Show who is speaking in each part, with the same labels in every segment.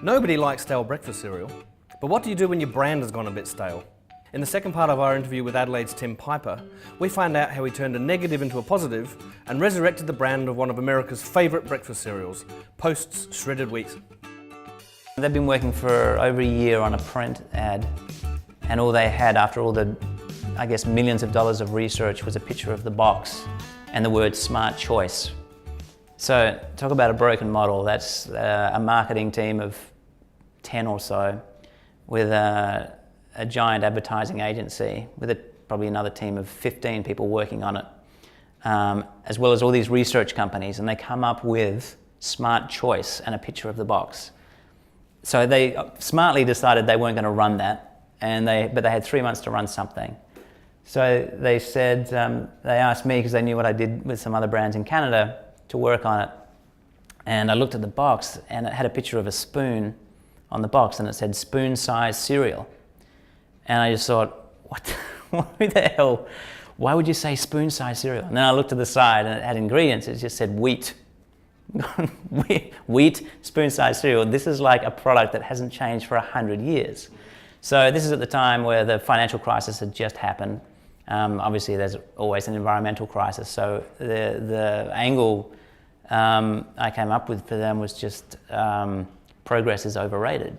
Speaker 1: Nobody likes stale breakfast cereal, but what do you do when your brand has gone a bit stale? In the second part of our interview with Adelaide's Tim Piper, we find out how he turned a negative into a positive and resurrected the brand of one of America's favourite breakfast cereals, Post's Shredded Wheat.
Speaker 2: They've been working for over a year on a print ad, and all they had after all the, I guess, millions of dollars of research was a picture of the box and the word Smart Choice. So talk about a broken model. That's a marketing team of 10 or so with a giant advertising agency with probably another team of 15 people working on it, as well as all these research companies, and they come up with Smart Choice and a picture of the box. So they smartly decided they weren't going to run that, but they had 3 months to run something. So they said, they asked me, because they knew what I did with some other brands in Canada, to work on it. And I looked at the box and it had a picture of a spoon on the box and it said spoon-sized cereal. And I just thought, what the hell? Why would you say spoon-sized cereal? And then I looked to the side and it had ingredients. It just said wheat. Wheat, spoon-sized cereal. This is like a product that hasn't changed for 100 years. So this is at the time where the financial crisis had just happened. Obviously there's always an environmental crisis. So the angle I came up with for them was just progress is overrated.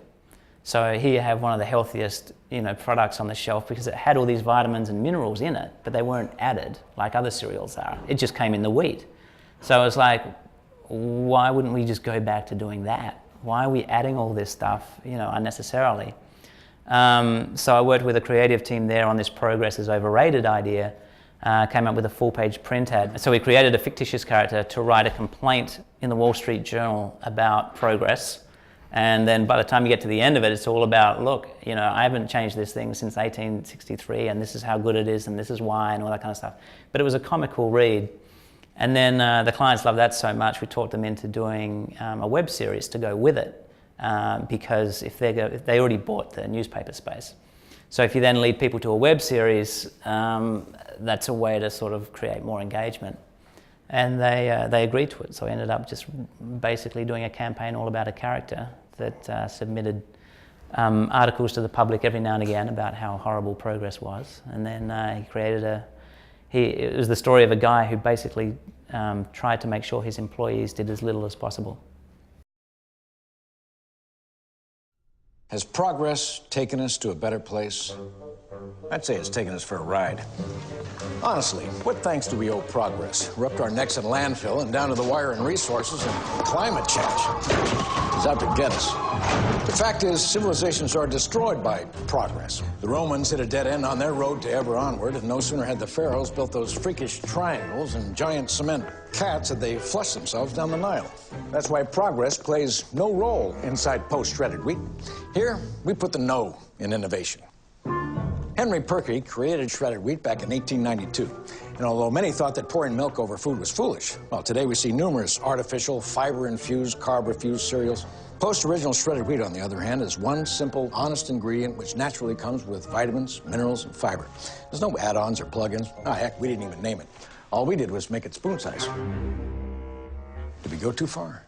Speaker 2: So here you have one of the healthiest, products on the shelf because it had all these vitamins and minerals in it, but they weren't added like other cereals are. It just came in the wheat. So it's like, why wouldn't we just go back to doing that? Why are we adding all this stuff, unnecessarily? So I worked with a creative team there on this progress is overrated idea, came up with a full-page print ad. So we created a fictitious character to write a complaint in the Wall Street Journal about progress. And then by the time you get to the end of it, it's all about, look, I haven't changed this thing since 1863, and this is how good it is, and this is why, and all that kind of stuff. But it was a comical read. And then the clients loved that so much, we talked them into doing a web series to go with it, because if they already bought the newspaper space. So if you then lead people to a web series, that's a way to sort of create more engagement. And they agreed to it, so I ended up just basically doing a campaign all about a character that submitted articles to the public every now and again about how horrible progress was. And then he created it was the story of a guy who basically tried to make sure his employees did as little as possible.
Speaker 3: Has progress taken us to a better place? I'd say it's taken us for a ride. Honestly, what thanks do we owe progress? We're up to our necks in landfill and down to the wire in resources, and climate change is out to get us. The fact is, civilizations are destroyed by progress. The Romans hit a dead end on their road to ever onward, and no sooner had the pharaohs built those freakish triangles and giant cement cats that they flushed themselves down the Nile. That's why progress plays no role inside post-shredded wheat. Here, we put the no in innovation. Henry Perky created shredded wheat back in 1892. And although many thought that pouring milk over food was foolish, well, today we see numerous artificial, fiber-infused, carb-infused cereals. Post-original shredded wheat, on the other hand, is one simple, honest ingredient which naturally comes with vitamins, minerals, and fiber. There's no add-ons or plug-ins. Ah, heck, we didn't even name it. All we did was make it spoon size. Did we go too far?